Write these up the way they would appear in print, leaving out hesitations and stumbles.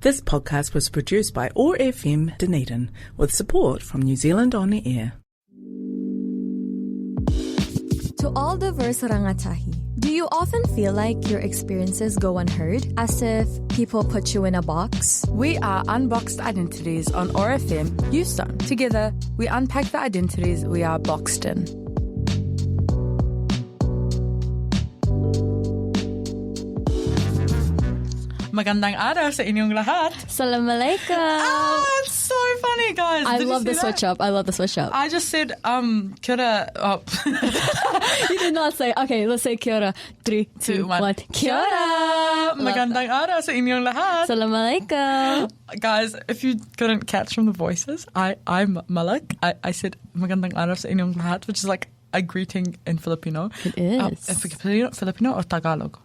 This podcast was produced by OAR FM Dunedin with support from New Zealand On the Air. To all diverse rangatahi, do you often feel like your experiences go unheard, as if people put you in a box? We are Unboxed Identities on OAR FM Youth Zone. Together, we unpack the identities we are boxed in. Magandang araw sa inyong lahat. Assalamualaikum. It's so funny, guys. I love the switch up. I just said, kia ora. Oh. You did not say, okay, let's say kia ora. 3, 2, 1. Kia ora. Magandang araw sa inyong lahat. Assalamualaikum. Guys, if you couldn't catch from the voices, I'm Malak. I said magandang araw sa inyong lahat, which is like a greeting in Filipino. It is. Filipino or Tagalog?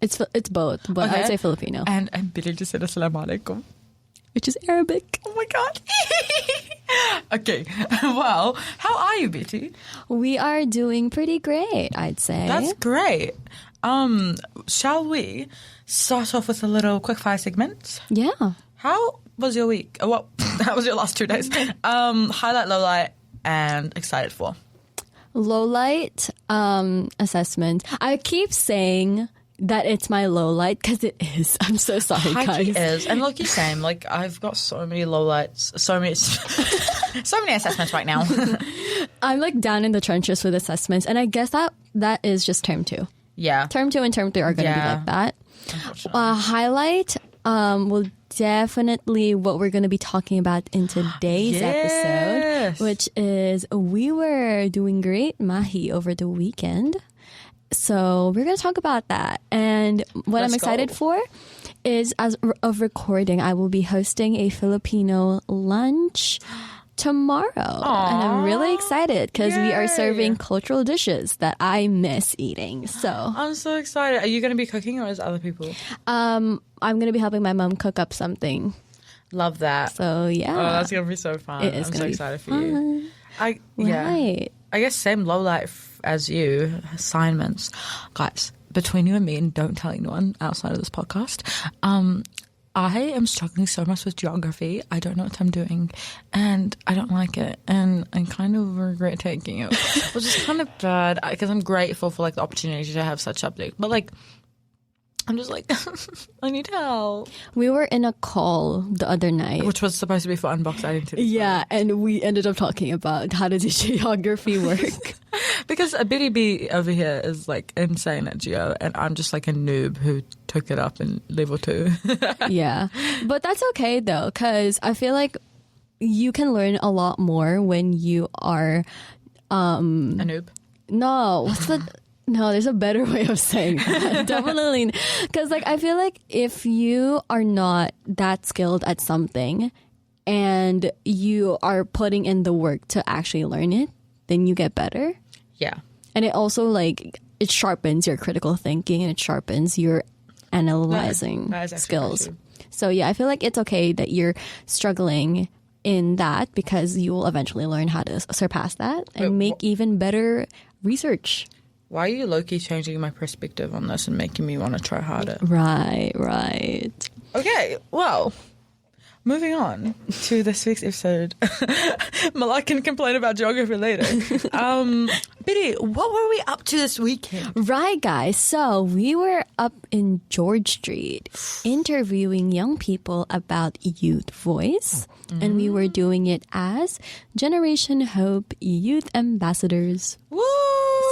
It's both, but Okay. I'd say Filipino. And Betty just said assalamu alaikum. Which is Arabic. Oh my God. Okay. Well, how are you, Betty? We are doing pretty great, I'd say. That's great. Shall we start off with a little quickfire segment? Yeah. How was your week? Well, how was your last 2 days? Highlight, lowlight, and excited for. Lowlight assessment. I keep saying that it's my low light because it is. I'm so sorry, guys. It is. And look, you same. Like, I've got so many lowlights, so many assessments right now. I'm like down in the trenches with assessments, and I guess that is just term 2. Yeah. Term 2 and term 3 are going to be like that. Highlight will definitely what we're going to be talking about in today's episode, which is we were doing great Mahi over the weekend. So we're going to talk about that. And what I'm excited for is, as of recording, I will be hosting a Filipino lunch tomorrow. And I'm really excited because we are serving cultural dishes that I miss eating. So I'm so excited. Are you going to be cooking or is it other people? I'm going to be helping my mom cook up something. Love that. So yeah. Oh, that's going to be so fun. It is I'm so excited for you. Right. I guess same low light as you, assignments. Guys, between you and me, and don't tell anyone outside of this podcast, I am struggling so much with geography. I don't know what I'm doing, and I don't like it, and I kind of regret taking it, which is kind of bad because I'm grateful for like the opportunity to have such subject, but like I'm just like, I need help. We were in a call the other night. Which was supposed to be for Unboxed Identity. Yeah, and we ended up talking about how does geography work. Because a Betty B over here is like insane at geo, and I'm just like a noob who took it up in level 2. Yeah, but that's okay though, because I feel like you can learn a lot more when you are... a noob? No, No, there's a better way of saying that. Definitely. Because like, I feel like if you are not that skilled at something and you are putting in the work to actually learn it, then you get better. Yeah. And it also like, it sharpens your critical thinking and it sharpens your analyzing skills. So yeah, I feel like it's okay that you're struggling in that because you will eventually learn how to surpass that and make even better research. Why are you low-key changing my perspective on this and making me want to try harder? Right. Okay, well, moving on to this week's episode. Malak can complain about geography later. Betty, what were we up to this weekend? Right, guys. So we were up in George Street interviewing young people about Youth Voice. And we were doing it as Generation Hope Youth Ambassadors. Woo!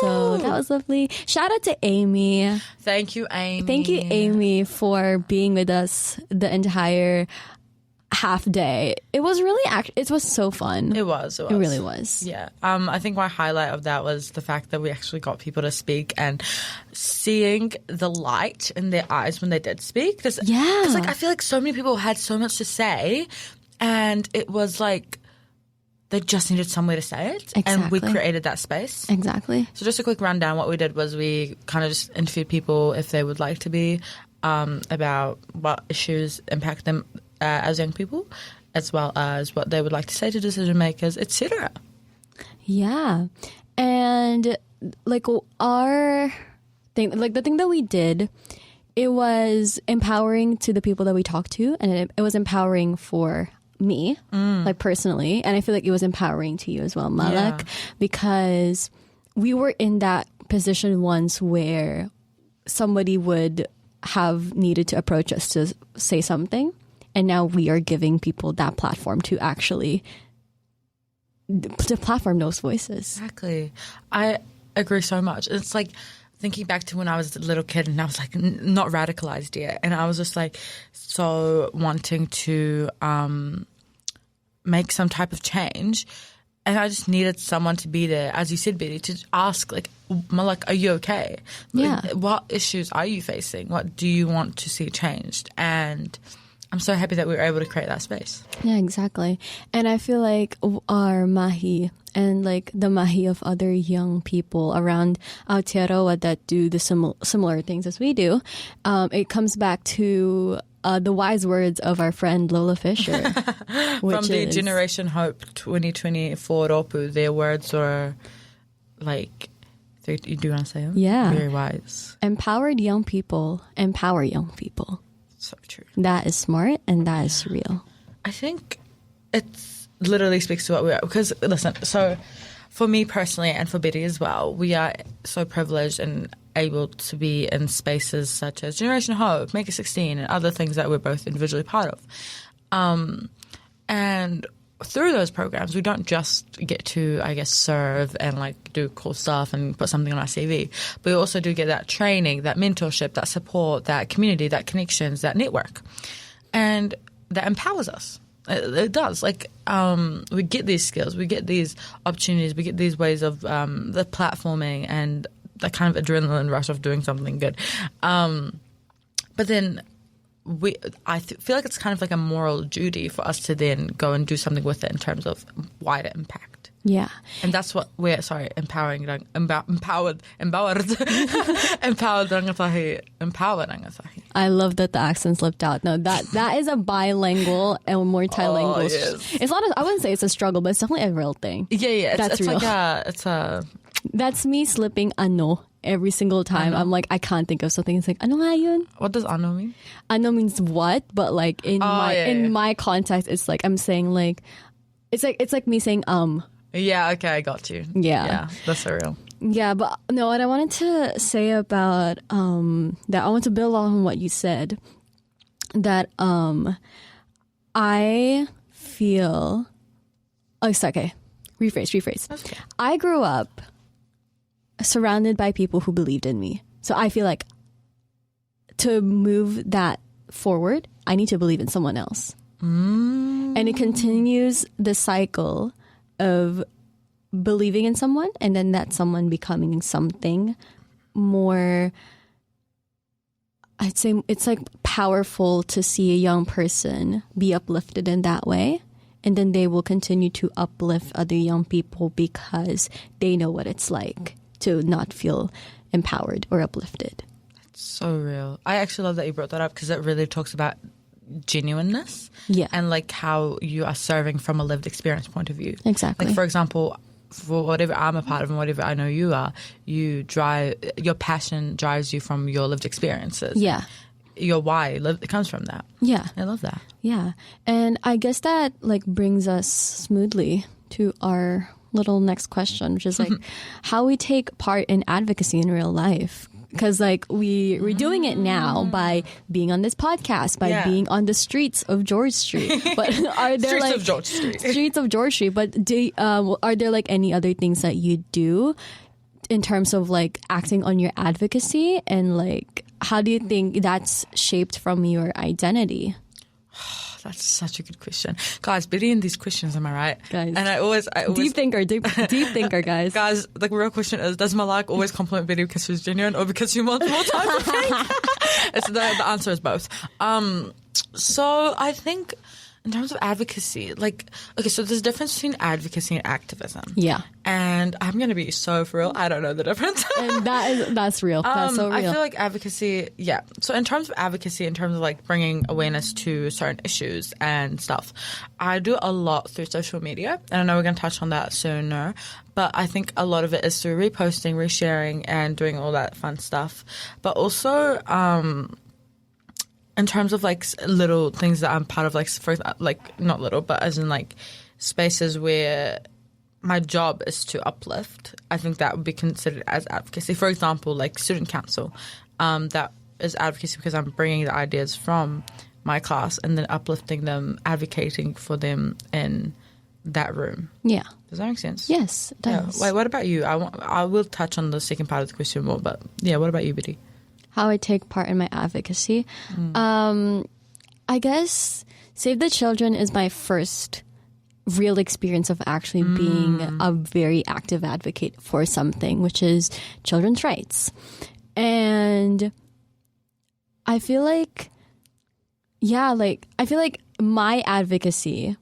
So that was lovely. Shout out to Amy. Thank you, Amy. Thank you, Amy, for being with us the entire half day. It was really it was so fun. It was. It really was. Yeah. I think my highlight of that was the fact that we actually got people to speak and seeing the light in their eyes when they did speak. Because like, I feel like so many people had so much to say and it was like they just needed somewhere to say it. Exactly. And we created that space. Exactly. So just a quick rundown. What we did was we kind of just interviewed people if they would like to be about what issues impact them as young people, as well as what they would like to say to decision makers, etc. Yeah. And like our thing, like the thing that we did it was empowering to the people that we talked to, and it was empowering for me, like personally, and I feel like it was empowering to you as well, Malak, because we were in that position once where somebody would have needed to approach us to say something, and now we are giving people that platform to actually to platform those voices. Exactly. I agree so much. It's like thinking back to when I was a little kid and I was like not radicalized yet, and I was just like so wanting to make some type of change, and I just needed someone to be there, as you said, Betty, to ask like, Malak, are you okay? Yeah. What issues are you facing? What do you want to see changed? And I'm so happy that we were able to create that space. Yeah, exactly. And I feel like our Mahi and like the Mahi of other young people around Aotearoa that do the similar things as we do, it comes back to the wise words of our friend Lola Fisher. From the Generation Hope 2024 Ropu, their words were like, you do want to say them? Yeah. Very wise. Empowered young people empower young people. So true. That is smart and that is real. I think it literally speaks to what we are. Because, listen, so for me personally and for Betty as well, we are so privileged and able to be in spaces such as Generation Hope, Make It 16, and other things that we're both individually part of. And through those programs, we don't just get to, I guess, serve and like do cool stuff and put something on our CV, but we also do get that training, that mentorship, that support, that community, that connections, that network. And that empowers us. It does. Like, we get these skills, we get these opportunities, we get these ways of the platforming and the kind of adrenaline rush of doing something good. But then I feel like it's kind of like a moral duty for us to then go and do something with it in terms of wider impact. Yeah. And that's what we're, empowered rangatahi. I love that the accent slipped out. No, that is a bilingual and multilingual. Yes. It's not, I wouldn't say it's a struggle, but it's definitely a real thing. Yeah. That's real. Like that's me slipping ano every single time. I'm like, I can't think of something. It's like, ano nga yun? What does ano mean? Ano means what, but like in my context, it's like I'm saying like, it's like me saying Yeah, okay, I got you. Yeah, that's so real. Yeah, but no, what I wanted to say about that, I want to build on what you said. That I feel. Oh, it's okay. Rephrase. Okay. I grew up surrounded by people who believed in me. So I feel like to move that forward, I need to believe in someone else. And it continues the cycle of believing in someone and then that someone becoming something more. I'd say it's like powerful to see a young person be uplifted in that way. And then they will continue to uplift other young people because they know what it's like to not feel empowered or uplifted. It's so real. I actually love that you brought that up because it really talks about genuineness. Yeah. And like how you are serving from a lived experience point of view. Exactly. Like, for example, for whatever I'm a part of and whatever I know you are, your passion drives you from your lived experiences. Yeah. Your why it comes from that. Yeah. I love that. Yeah. And I guess that like brings us smoothly to our little next question, which is like how we take part in advocacy in real life. Because like we're doing it now by being on this podcast, by being on the streets of George Street. But are there streets of George Street? But are there like any other things that you do in terms of like acting on your advocacy, and like how do you think that's shaped from your identity? That's such a good question. Guys, Betty in these questions, am I right? Guys. And I always deep thinker, guys. Guys, the real question is, does Malak always compliment Betty because she's genuine or because she wants more time to think? The answer is both. So I think in terms of advocacy, like, okay, so there's a difference between advocacy and activism. Yeah. And I'm going to be so for real. I don't know the difference. And that's real. That's so real. I feel like advocacy, yeah. So in terms of advocacy, in terms of like bringing awareness to certain issues and stuff, I do a lot through social media. And I know we're going to touch on that sooner. But I think a lot of it is through reposting, resharing, and doing all that fun stuff. But also, in terms of like little things that I'm part of, like for like not little, but as in like spaces where my job is to uplift, I think that would be considered as advocacy. For example, like student council, that is advocacy because I'm bringing the ideas from my class and then uplifting them, advocating for them in that room. Yeah. Does that make sense? Yes, it does. Yeah. Wait, what about you? I will touch on the second part of the question more, but yeah, what about you, Betty? How I take part in my advocacy. I guess Save the Children is my first real experience of actually being a very active advocate for something, which is children's rights. And I feel like, my advocacy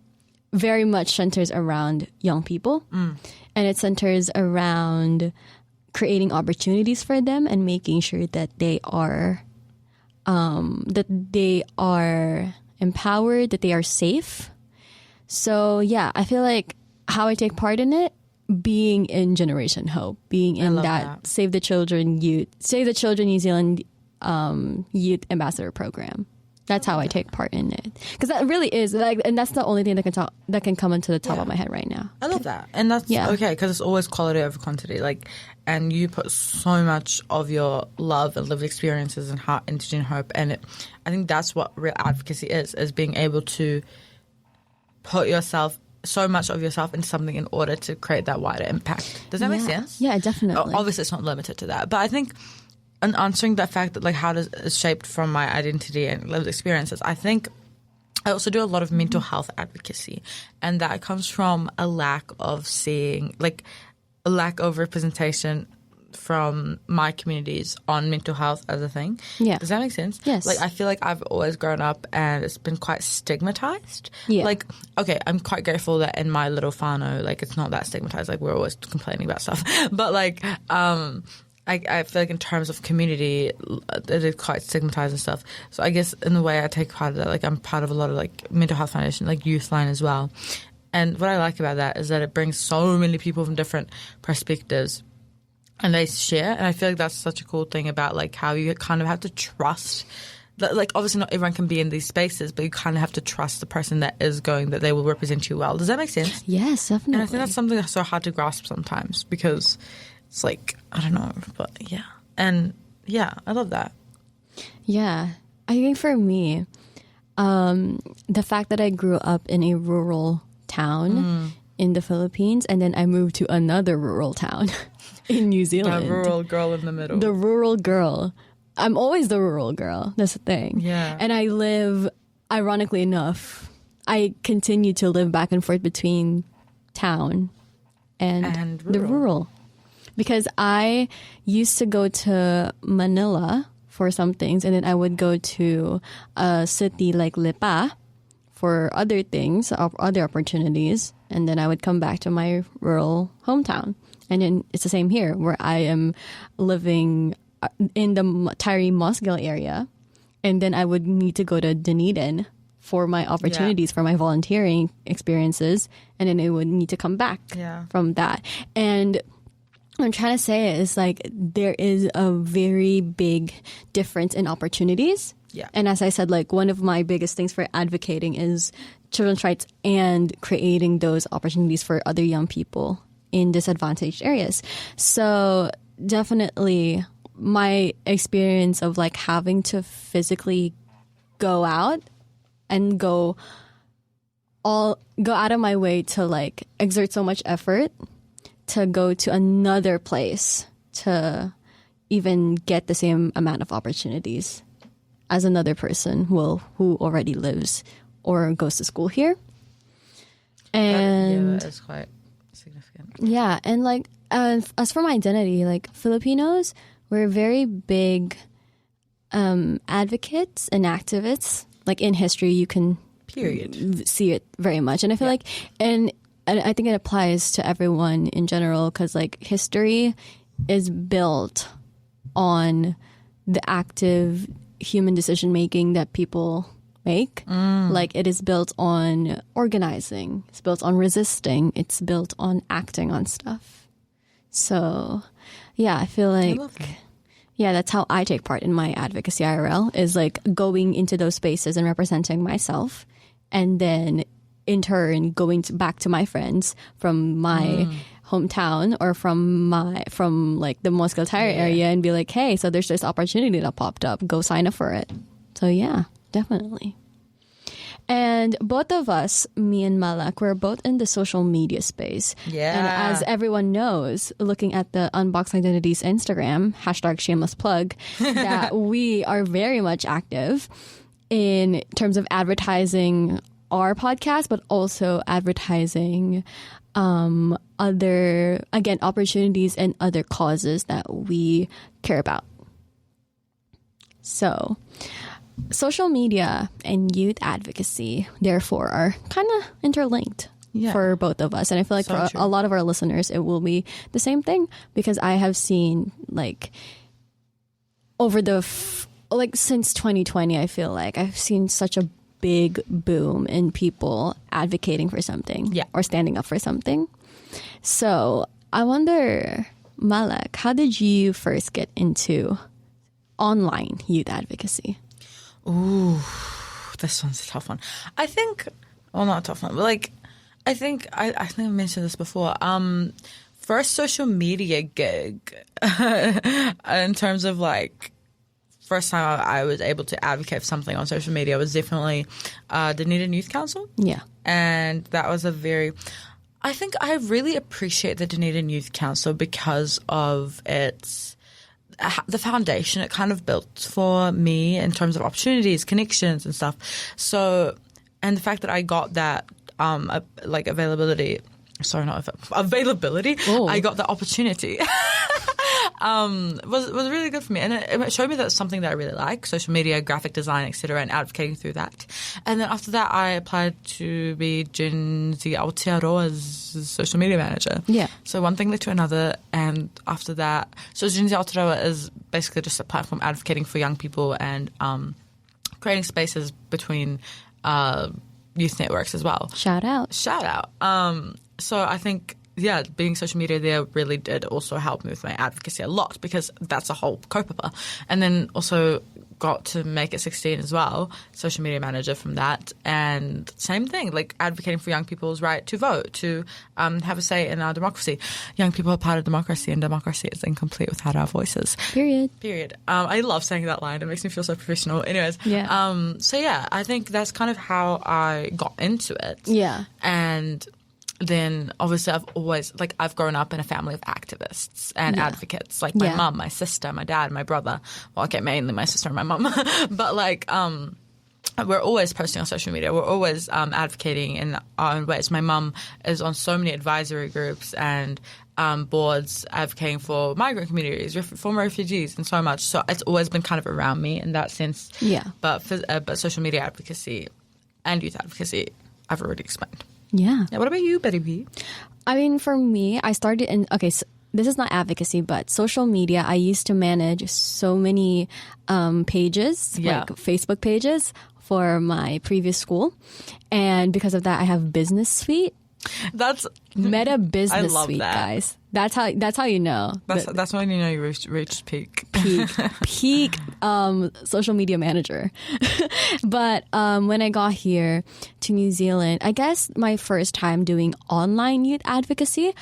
very much centers around young people. And it centers around creating opportunities for them and making sure that they are empowered, that they are safe. So yeah, I feel like how I take part in it, being in Generation Hope, being in that Save the Children New Zealand Youth Ambassador Program. That's how I take part in it, because that really is like, and that's the only thing that can come into the top of my head right now. I love that, and that's okay, because it's always quality over quantity. Like, and you put so much of your love and lived experiences and heart into Gen Hope, and I think that's what real advocacy is being able to put so much of yourself into something in order to create that wider impact. Does that make sense? Yeah, definitely. Obviously, it's not limited to that, but I think. And answering that fact that, like, how does it's shaped from my identity and lived experiences, I think I also do a lot of mental health advocacy. And that comes from a lack of seeing, like, a lack of representation from my communities on mental health as a thing. Yeah. Does that make sense? Yes. Like, I feel like I've always grown up and it's been quite stigmatized. Yeah. Like, okay, I'm quite grateful that in my little whānau, like, it's not that stigmatized. Like, we're always complaining about stuff. But, like, I feel like in terms of community, it is quite stigmatized and stuff. So I guess in the way I take part of that, like I'm part of a lot of like mental health foundation, like Youth Line as well. And what I like about that is that it brings so many people from different perspectives and they share. And I feel like that's such a cool thing about like how you kind of have to trust that, like obviously not everyone can be in these spaces, but you kind of have to trust the person that is going, that they will represent you well. Does that make sense? Yes, definitely. And I think that's something that's so hard to grasp sometimes because it's like, I don't know, but yeah. And yeah, I love that. Yeah. I think for me, the fact that I grew up in a rural town in the Philippines and then I moved to another rural town in New Zealand. The rural girl in the middle. The rural girl. I'm always the rural girl. That's the thing. Yeah. And I live, ironically enough, I continue to live back and forth between town and the rural. Because I used to go to Manila for some things, and then I would go to a city like Lipa for other things, other opportunities, and then I would come back to my rural hometown. And then it's the same here, where I am living in the Tyree Mosgill area, and then I would need to go to Dunedin for my opportunities, for my volunteering experiences, and then I would need to come back from that. And what I'm trying to say is like there is a very big difference in opportunities. Yeah. And as I said, like one of my biggest things for advocating is children's rights and creating those opportunities for other young people in disadvantaged areas. So definitely my experience of like having to physically go out and go out of my way to like exert so much effort to go to another place to even get the same amount of opportunities as another person who already lives or goes to school here. And that is quite significant. Yeah, and like as for my identity, like Filipinos, we're very big advocates and activists. Like in history, you can see it very much. And I feel like, and I think it applies to everyone in general, because like history is built on the active human decision making that people make. Like it is built on organizing, it's built on resisting, it's built on acting on stuff. So yeah, I feel like that's how I take part in my advocacy IRL, is like going into those spaces and representing myself, and then in turn going back to my friends from my hometown or from like the Moscow-Tire area and be like, hey, so there's this opportunity that popped up, go sign up for it. So yeah, definitely. And both of us, me and Malak, we're both in the social media space. Yeah. And as everyone knows, looking at the Unboxed Identities Instagram, #shameless plug, that we are very much active in terms of advertising our podcast, but also advertising other, again, opportunities and other causes that we care about. So social media and youth advocacy, therefore, are kind of interlinked for both of us. And I feel like for a lot of our listeners, it will be the same thing, because I have seen like over the, since 2020, I feel like I've seen such a big boom in people advocating for something or standing up for something. So I wonder, Malak, how did you first get into online youth advocacy? Ooh, this one's a tough one. I think, well, not a tough one, but like, I think I mentioned this before. First social media gig, in terms of like, first time I was able to advocate for something on social media was definitely Dunedin Youth Council. Yeah. And that was I think I really appreciate the Dunedin Youth Council because of the foundation it kind of built for me in terms of opportunities, connections and stuff. So, and the fact that I got that availability. Sorry, not availability. Ooh. I got the opportunity. Was really good for me, and it showed me that it's something that I really like: social media, graphic design, etc., and advocating through that. And then after that, I applied to be Gen Z Aotearoa's social media manager. Yeah. So one thing led to another, and after that, so Gen Z Aotearoa is basically just a platform advocating for young people and creating spaces between youth networks as well. Shout out. So I think, being social media there really did also help me with my advocacy a lot, because that's a whole kaupapa. And then also got to make it 16 as well, social media manager from that. And same thing, like advocating for young people's right to vote, to have a say in our democracy. Young people are part of democracy, and democracy is incomplete without our voices. Period. I love saying that line. It makes me feel so professional. Anyways. Yeah. I think that's kind of how I got into it. Yeah. And then obviously I've grown up in a family of activists and advocates, like my mum, my sister, my dad, my brother. Well, okay, mainly my sister and my mum. But we're always posting on social media. We're always advocating in our own ways. My mum is on so many advisory groups and boards advocating for migrant communities, former refugees, and so much. So it's always been kind of around me in that sense. Yeah. But social media advocacy and youth advocacy, I've already explained. Yeah. What about you, Betty B? I mean, for me, I started so this is not advocacy, but social media. I used to manage so many pages, like Facebook pages for my previous school. And because of that, I have Business Suite. That's Meta Business Suite, that. Guys. That's how you know. That's when you know you reached peak social media manager. But when I got here to New Zealand, I guess my first time doing online youth advocacy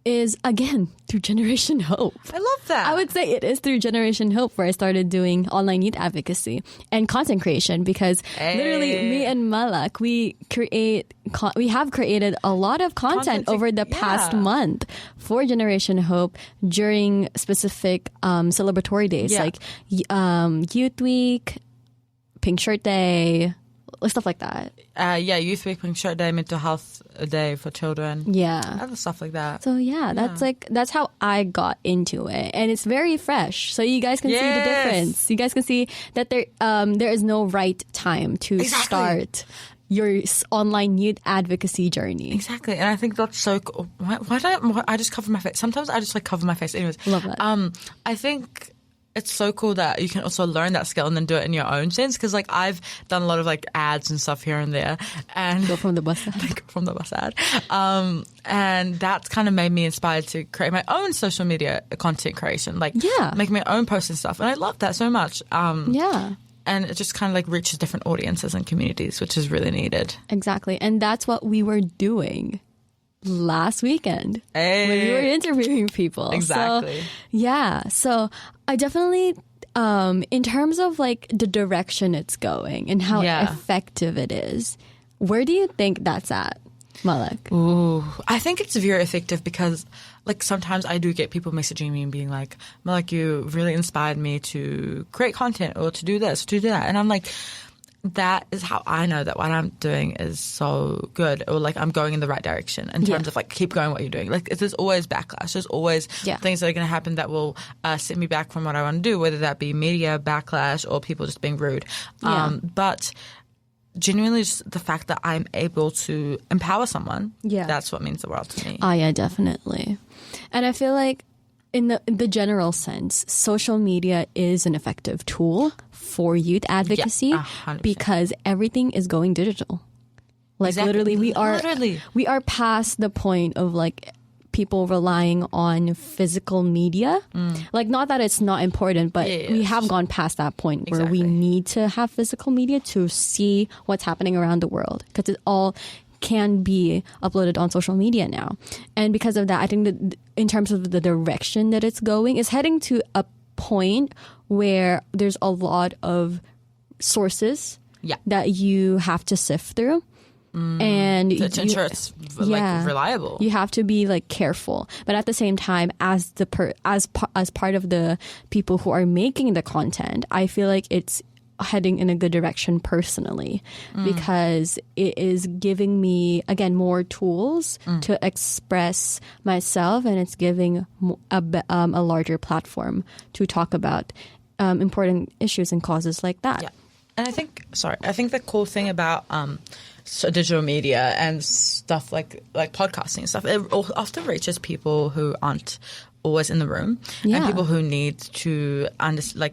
is, again, through Generation Hope. I love that. I would say it is through Generation Hope where I started doing online youth advocacy and content creation, because literally me and Malak, we have created a lot of content over the past month for Generation Hope during specific celebratory days like Youth Week, Pink Shirt Day, stuff like that. Youth Week, Pink Shirt Day, Mental Health Day for children. Yeah. Other stuff like that. So that's how I got into it. And it's very fresh. So you guys can see the difference. You guys can see that there is no right time to start your online youth advocacy journey. Exactly. And I think that's so cool. Why I just cover my face? Sometimes I just like cover my face. Anyways. Love that. I think it's so cool that you can also learn that skill and then do it in your own sense. Because like I've done a lot of like ads and stuff here and there. And Go from the bus ad. Go from the bus ad. And that's kind of made me inspired to create my own social media content creation. Like make my own posts and stuff. And I love that so much. And it just kind of like reaches different audiences and communities, which is really needed. Exactly. And that's what we were doing last weekend when we were interviewing people. Exactly. So I definitely, in terms of like the direction it's going and how effective it is, where do you think that's at, Malak? Ooh, I think it's very effective because like sometimes I do get people messaging me and being like, Malak, you really inspired me to create content or to do this, to do that. And I'm like, that is how I know that what I'm doing is so good, or like I'm going in the right direction in terms of like keep going what you're doing. Like there's always backlash. There's always things that are going to happen that will set me back from what I want to do, whether that be media backlash or people just being rude. But genuinely just the fact that I'm able to empower someone, that's what means the world to me. Oh, yeah, definitely. And I feel like in the general sense, social media is an effective tool for youth advocacy because everything is going digital. Like literally, we are past the point of like people relying on physical media. Like not that it's not important, but we have gone past that point where we need to have physical media to see what's happening around the world, because it all can be uploaded on social media now. And because of that, I think that in terms of the direction that it's going, is heading to a point where there's a lot of sources that you have to sift through. And to ensure it's like reliable. You have to be like careful, but at the same time, as part of the people who are making the content, I feel like it's heading in a good direction personally, because it is giving me again more tools to express myself, and it's giving a larger platform to talk about important issues and causes like that. Yeah. And I think the cool thing about so digital media and stuff like podcasting and stuff, it often reaches people who aren't always in the room, and people who need to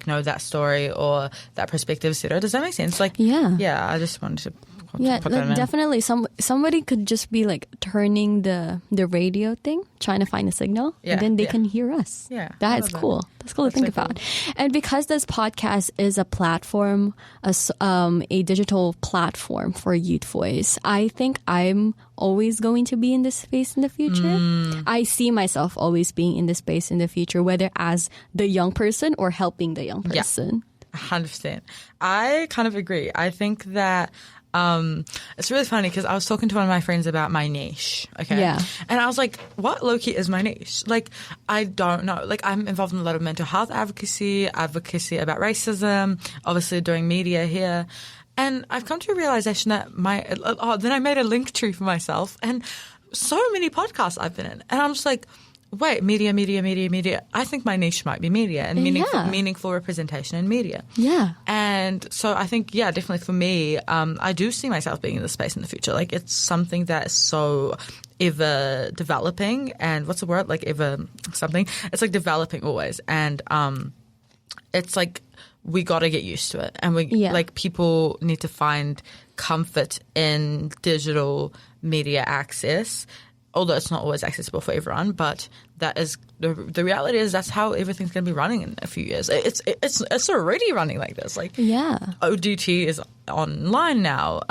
know that story or that perspective. Does that make sense? Like, I just wanted to. Definitely. Somebody could just be like turning the radio thing, trying to find a signal, and then they can hear us. Yeah, that is cool. That's cool to think about. And because this podcast is a platform, a digital platform for youth voice, I think I'm always going to be in this space in the future. I see myself always being in this space in the future, whether as the young person or helping the young person. 100%. I kind of agree. I think that it's really funny because I was talking to one of my friends about my niche, and I was like, what low-key is my niche? Like, I don't know. Like, I'm involved in a lot of mental health advocacy about racism, obviously doing media here, and I've come to a realization that then I made a link tree for myself, and so many podcasts I've been in, and I'm just like, wait, media. I think my niche might be media and meaningful representation in media. Yeah. And so I think, definitely for me, I do see myself being in this space in the future. Like, it's something that is so ever developing, and what's the word? Like, ever something. It's like developing always. And it's like we got to get used to it. And like people need to find comfort in digital media access, although it's not always accessible for everyone, but that is the reality is that's how everything's going to be running in a few years. It's already running like this. Like, ODT is online now.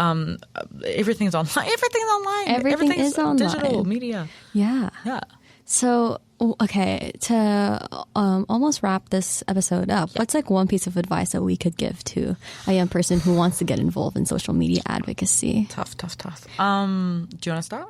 Everything's online. Everything is online. Digital media. Yeah. So, okay, to almost wrap this episode up, what's like one piece of advice that we could give to a young person who wants to get involved in social media advocacy? Tough. Do you want to start?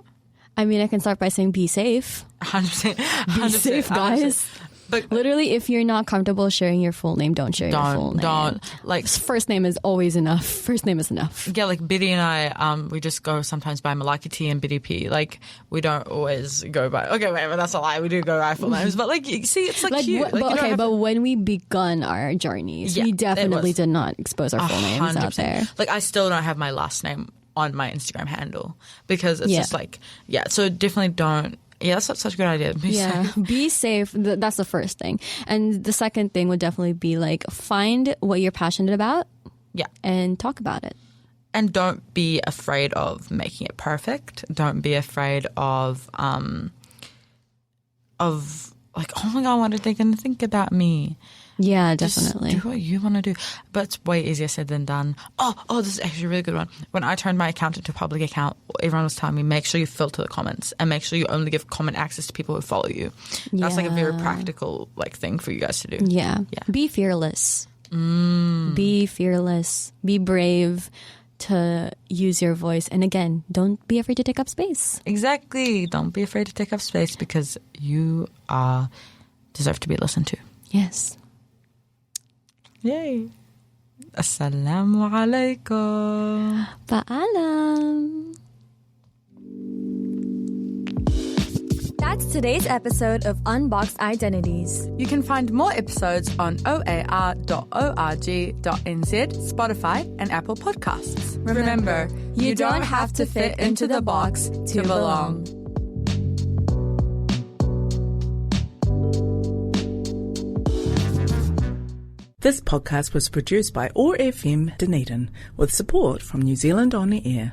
I mean, I can start by saying be safe. 100%. Be safe, guys. But literally, if you're not comfortable sharing your full name, don't share your full name. Don't. Like, first name is always enough. First name is enough. Yeah, like Betty and I, we just go sometimes by Malak and Betty P. Like, we don't always go by. Okay, wait, but that's a lie. We do go by full names, but like, you see, it's like cute. But when we begun our journeys, we definitely did not expose our full names out there. Like, I still don't have my last name on my Instagram handle because it's just like, so definitely don't. Yeah, that's such a good idea. Be safe. Be safe. That's the first thing. And the second thing would definitely be like find what you're passionate about. Yeah. And talk about it. And don't be afraid of making it perfect. Don't be afraid of like, oh my God, what are they going to think about me? Yeah, definitely. Just do what you want to do. But it's way easier said than done. Oh, this is actually a really good one. When I turned my account into a public account, everyone was telling me, make sure you filter the comments and make sure you only give comment access to people who follow you. That's like a very practical like thing for you guys to do. Yeah. Be fearless. Be fearless. Be brave to use your voice. And again, don't be afraid to take up space. Exactly. Don't be afraid to take up space because you deserve to be listened to. Yes. Yay. Assalamu alaikum. Paalam. That's today's episode of Unboxed Identities. You can find more episodes on oar.org.nz, Spotify, and Apple Podcasts. Remember, you don't have to fit into the box to belong. This podcast was produced by OAR FM Dunedin with support from New Zealand On the Air.